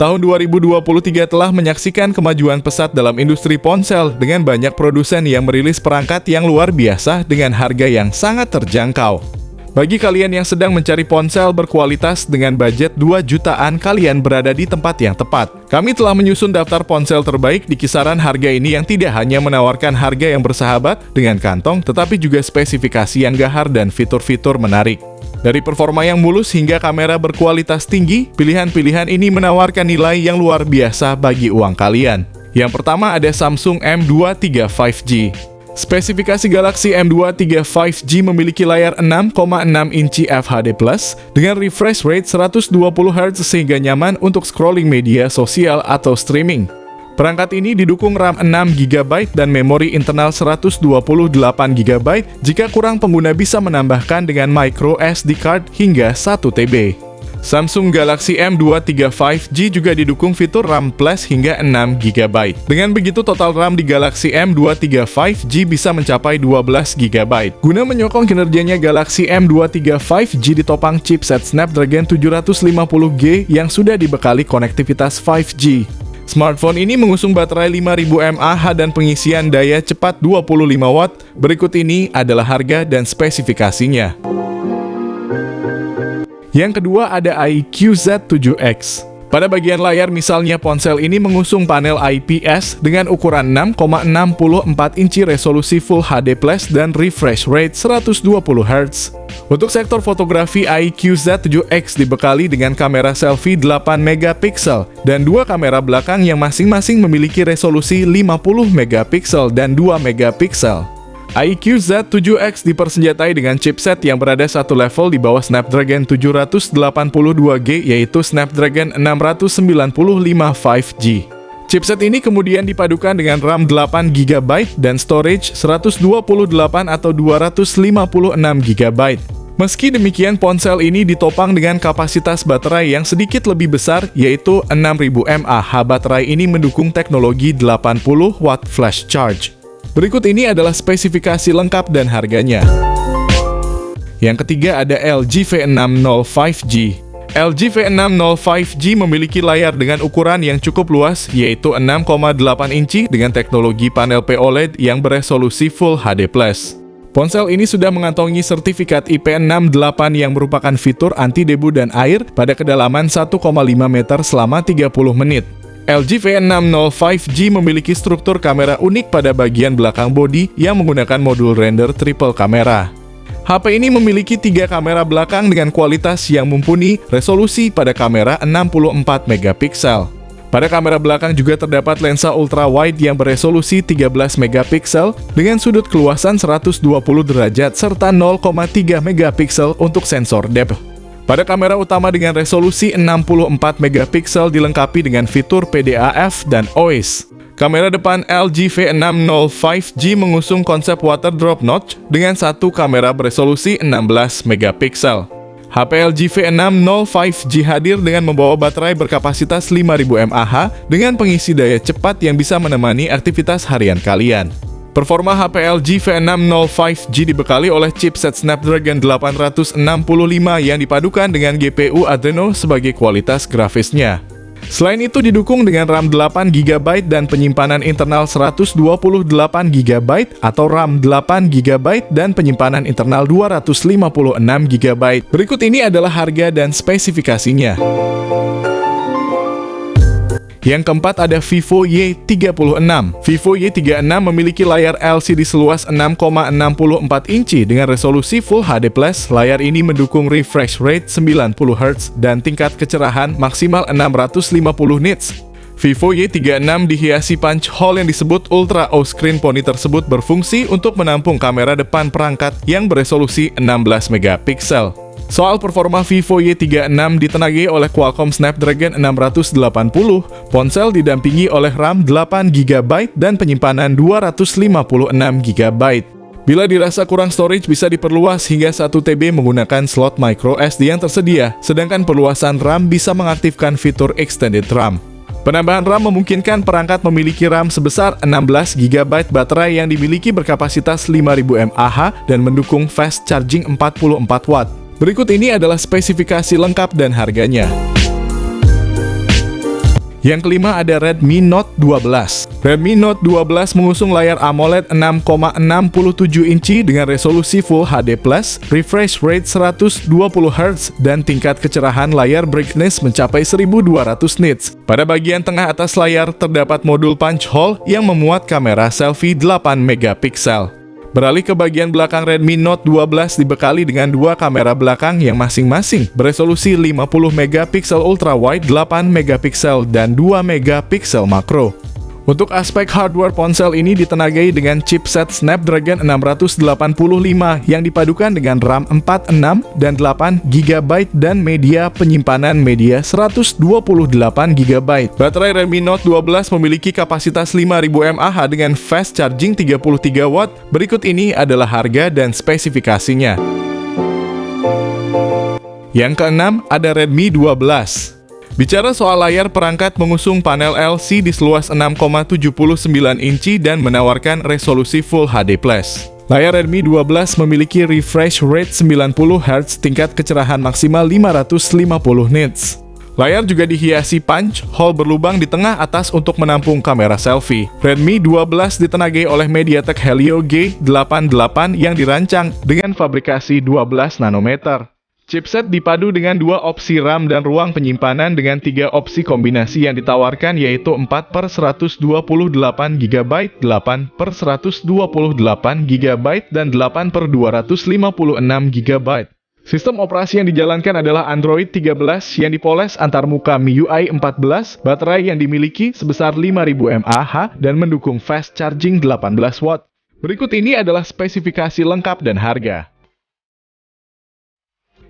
Tahun 2023 telah menyaksikan kemajuan pesat dalam industri ponsel dengan banyak produsen yang merilis perangkat yang luar biasa dengan harga yang sangat terjangkau. Bagi kalian yang sedang mencari ponsel berkualitas dengan budget 2 jutaan, kalian berada di tempat yang tepat. Kami telah menyusun daftar ponsel terbaik di kisaran harga ini yang tidak hanya menawarkan harga yang bersahabat dengan kantong, tetapi juga spesifikasi yang gahar dan fitur-fitur menarik. Dari performa yang mulus hingga kamera berkualitas tinggi, pilihan-pilihan ini menawarkan nilai yang luar biasa bagi uang kalian. Yang pertama ada Samsung M235 5G. Spesifikasi Galaxy M235 5G memiliki layar 6,6 inci FHD+, dengan refresh rate 120 Hz sehingga nyaman untuk scrolling media sosial atau streaming. Perangkat ini didukung RAM 6GB dan memori internal 128GB. Jika kurang, pengguna bisa menambahkan dengan micro SD card hingga 1 TB. Samsung Galaxy M235 5G juga didukung fitur RAM Plus hingga 6GB. Dengan begitu, total RAM di Galaxy M235 5G bisa mencapai 12GB. Guna menyokong kinerjanya, Galaxy M235 5G ditopang chipset Snapdragon 750G yang sudah dibekali konektivitas 5G. Smartphone ini mengusung baterai 5000 mAh dan pengisian daya cepat 25 Watt. Berikut ini adalah harga dan spesifikasinya. Yang kedua ada iQOO Z7X. Pada bagian layar misalnya, ponsel ini mengusung panel IPS dengan ukuran 6,64 inci, resolusi Full HD+, dan refresh rate 120 Hz. Untuk sektor fotografi, iQOO Z7X dibekali dengan kamera selfie 8 MP dan 2 kamera belakang yang masing-masing memiliki resolusi 50 MP dan 2 MP. iQOO Z7X dipersenjatai dengan chipset yang berada satu level di bawah Snapdragon 782G, yaitu Snapdragon 695 5G. Chipset ini kemudian dipadukan dengan RAM 8GB dan storage 128 atau 256GB. Meski demikian, ponsel ini ditopang dengan kapasitas baterai yang sedikit lebih besar, yaitu 6000 mAh. Baterai ini mendukung teknologi 80 Watt flash charge. Berikut ini adalah spesifikasi lengkap dan harganya. Yang ketiga ada LG V60 5G. LG V60 5G memiliki layar dengan ukuran yang cukup luas, yaitu 6,8 inci dengan teknologi panel POLED yang beresolusi Full HD+. Ponsel ini sudah mengantongi sertifikat IP68 yang merupakan fitur anti-debu dan air pada kedalaman 1,5 meter selama 30 menit. LG V60 5G memiliki struktur kamera unik pada bagian belakang bodi yang menggunakan modul render triple kamera. HP ini memiliki 3 kamera belakang dengan kualitas yang mumpuni, resolusi pada kamera 64 MP. Pada kamera belakang juga terdapat lensa ultra wide yang beresolusi 13 MP dengan sudut keluasan 120 derajat serta 0,3 MP untuk sensor depth. Pada kamera utama dengan resolusi 64 MP dilengkapi dengan fitur PDAF dan OIS. Kamera depan LG V60 5G mengusung konsep water drop notch dengan satu kamera beresolusi 16 MP. HP LG V60 5G hadir dengan membawa baterai berkapasitas 5000 mAh dengan pengisi daya cepat yang bisa menemani aktivitas harian kalian. Performa HP LG V60 5G dibekali oleh chipset Snapdragon 865 yang dipadukan dengan GPU Adreno sebagai kualitas grafisnya. Selain itu didukung dengan RAM 8GB dan penyimpanan internal 128GB atau RAM 8GB dan penyimpanan internal 256GB. Berikut ini adalah harga dan spesifikasinya. Yang keempat ada Vivo Y36. Vivo Y36 memiliki layar LCD seluas 6,64 inci dengan resolusi Full HD+. Layar ini mendukung refresh rate 90 Hz dan tingkat kecerahan maksimal 650 nits. Vivo Y36 dihiasi punch hole yang disebut Ultra O Screen. Poni tersebut berfungsi untuk menampung kamera depan perangkat yang beresolusi 16 MP. Soal performa, Vivo Y36 ditenagai oleh Qualcomm Snapdragon 680, ponsel didampingi oleh RAM 8GB dan penyimpanan 256GB. Bila dirasa kurang storage, bisa diperluas hingga 1 TB menggunakan slot micro SD yang tersedia, sedangkan perluasan RAM bisa mengaktifkan fitur Extended RAM. Penambahan RAM memungkinkan perangkat memiliki RAM sebesar 16GB, baterai yang dimiliki berkapasitas 5000 mAh dan mendukung fast charging 44 Watt. Berikut ini adalah spesifikasi lengkap dan harganya. Yang kelima ada Redmi Note 12. Redmi Note 12 mengusung layar AMOLED 6,67 inci dengan resolusi Full HD+, refresh rate 120 Hz, dan tingkat kecerahan layar brightness mencapai 1200 nits. Pada bagian tengah atas layar terdapat modul punch hole yang memuat kamera selfie 8 megapiksel. Beralih ke bagian belakang, Redmi Note 12 dibekali dengan dua kamera belakang yang masing-masing beresolusi 50 megapiksel ultrawide, 8 megapiksel, dan 2 megapiksel makro. Untuk aspek hardware, ponsel ini ditenagai dengan chipset Snapdragon 685 yang dipadukan dengan RAM 46 dan 8 GB dan media penyimpanan media 128 GB. Baterai Redmi Note 12 memiliki kapasitas 5000 mAh dengan fast charging 33 Watt. Berikut ini adalah harga dan spesifikasinya. Yang keenam ada Redmi 12. Bicara soal layar, perangkat mengusung panel LC di seluas 6,79 inci dan menawarkan resolusi Full HD+. Layar Redmi 12 memiliki refresh rate 90 Hz, tingkat kecerahan maksimal 550 nits. Layar juga dihiasi punch hole berlubang di tengah atas untuk menampung kamera selfie. Redmi 12 ditenagai oleh MediaTek Helio G88 yang dirancang dengan fabrikasi 12 nanometer. Chipset dipadu dengan dua opsi RAM dan ruang penyimpanan dengan tiga opsi kombinasi yang ditawarkan, yaitu 4/128 GB, 8/128 GB, dan 8/256 GB. Sistem operasi yang dijalankan adalah Android 13 yang dipoles antarmuka MIUI 14, baterai yang dimiliki sebesar 5000 mAh dan mendukung fast charging 18 Watt. Berikut ini adalah spesifikasi lengkap dan harga.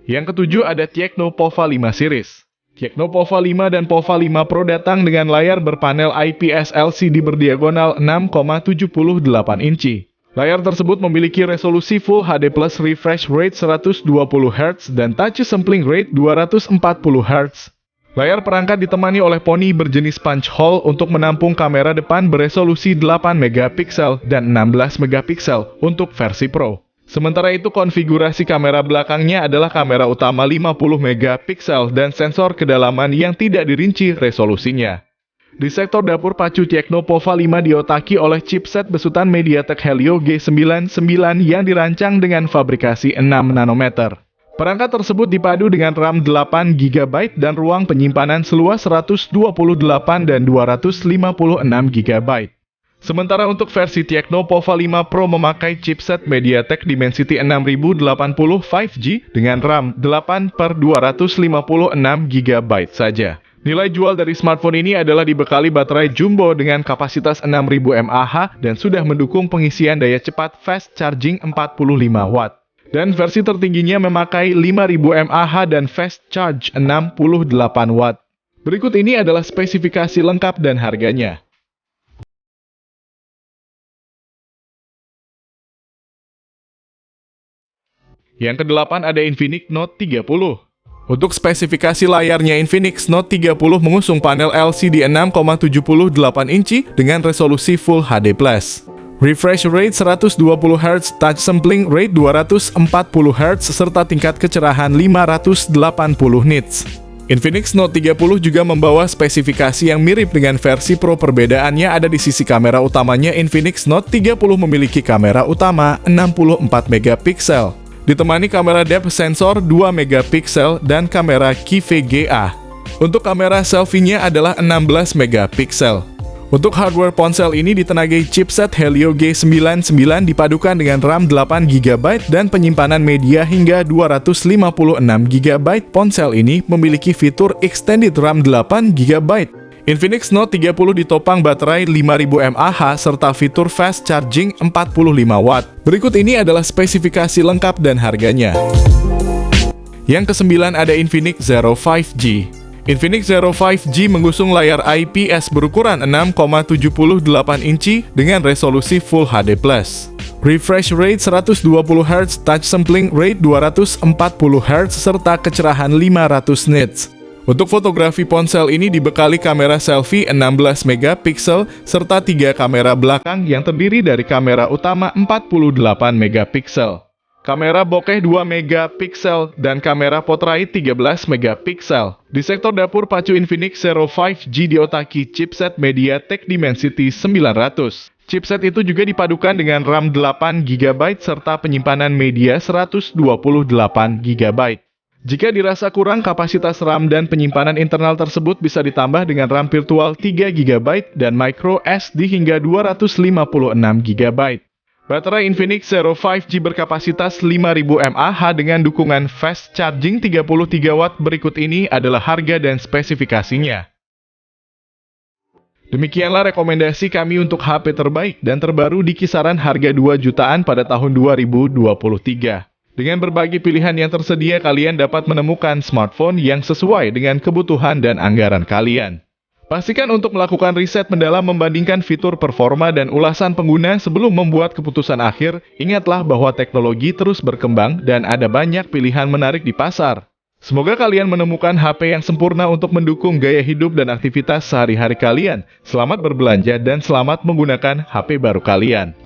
Yang ketujuh ada Tecno Pova 5 series. Tecno Pova 5 dan Pova 5 Pro datang dengan layar berpanel IPS LCD berdiagonal 6,78 inci. Layar tersebut memiliki resolusi Full HD+, refresh rate 120 Hz, dan touch sampling rate 240 Hz. Layar perangkat ditemani oleh poni berjenis punch hole untuk menampung kamera depan beresolusi 8 megapiksel dan 16 megapiksel untuk versi Pro. Sementara itu, konfigurasi kamera belakangnya adalah kamera utama 50 megapiksel dan sensor kedalaman yang tidak dirinci resolusinya. Di sektor dapur pacu, Tecno Pova 5 diotaki oleh chipset besutan MediaTek Helio G99 yang dirancang dengan fabrikasi 6 nanometer. Perangkat tersebut dipadu dengan RAM 8 GB dan ruang penyimpanan seluas 128 dan 256 GB. Sementara untuk versi Tecno Pova 5 Pro memakai chipset MediaTek Dimensity 6080 5G dengan RAM 8/256 GB saja. Nilai jual dari smartphone ini adalah dibekali baterai jumbo dengan kapasitas 6000 mAh dan sudah mendukung pengisian daya cepat fast charging 45 Watt. Dan versi tertingginya memakai 5000 mAh dan fast charge 68 Watt. Berikut ini adalah spesifikasi lengkap dan harganya. Yang kedelapan ada Infinix Note 30. Untuk spesifikasi layarnya, Infinix Note 30 mengusung panel LCD 6,78 inci dengan resolusi Full HD+. Refresh rate 120 Hz, touch sampling rate 240 Hz, serta tingkat kecerahan 580 nits. Infinix Note 30 juga membawa spesifikasi yang mirip dengan versi Pro. Perbedaannya ada di sisi kamera utamanya. Infinix Note 30 memiliki kamera utama 64 megapiksel. Ditemani kamera depth sensor 2 megapiksel dan kamera QVGA. Untuk kamera selfie-nya adalah 16 megapiksel. Untuk hardware, ponsel ini ditenagai chipset Helio G99 dipadukan dengan RAM 8 GB dan penyimpanan media hingga 256 GB. Ponsel ini memiliki fitur extended RAM 8 GB. Infinix Note 30 ditopang baterai 5000 mAh serta fitur fast charging 45 Watt. Berikut ini adalah spesifikasi lengkap dan harganya. Yang kesembilan ada Infinix Zero 5G. Infinix Zero 5G mengusung layar IPS berukuran 6,78 inci dengan resolusi Full HD+. Refresh rate 120 Hz, touch sampling rate 240 Hz, serta kecerahan 500 nits. Untuk fotografi, ponsel ini dibekali kamera selfie 16 megapiksel serta 3 kamera belakang yang terdiri dari kamera utama 48 megapiksel. kamera bokeh 2 megapiksel, dan kamera portrait 13 megapiksel. Di sektor dapur pacu Infinix Zero 5G diotaki chipset MediaTek Dimensity 900. Chipset itu juga dipadukan dengan RAM 8 GB serta penyimpanan media 128 GB. Jika dirasa kurang kapasitas RAM dan penyimpanan internal tersebut bisa ditambah dengan RAM virtual 3 GB dan micro SD hingga 256 GB. Baterai Infinix Zero 5G berkapasitas 5000 mAh dengan dukungan fast charging 33 watt. Berikut ini adalah harga dan spesifikasinya. Demikianlah rekomendasi kami untuk HP terbaik dan terbaru di kisaran harga 2 jutaan pada tahun 2023. Dengan berbagai pilihan yang tersedia, kalian dapat menemukan smartphone yang sesuai dengan kebutuhan dan anggaran kalian. Pastikan untuk melakukan riset mendalam membandingkan fitur, performa, dan ulasan pengguna sebelum membuat keputusan akhir. Ingatlah bahwa teknologi terus berkembang dan ada banyak pilihan menarik di pasar. Semoga kalian menemukan HP yang sempurna untuk mendukung gaya hidup dan aktivitas sehari-hari kalian. Selamat berbelanja dan selamat menggunakan HP baru kalian.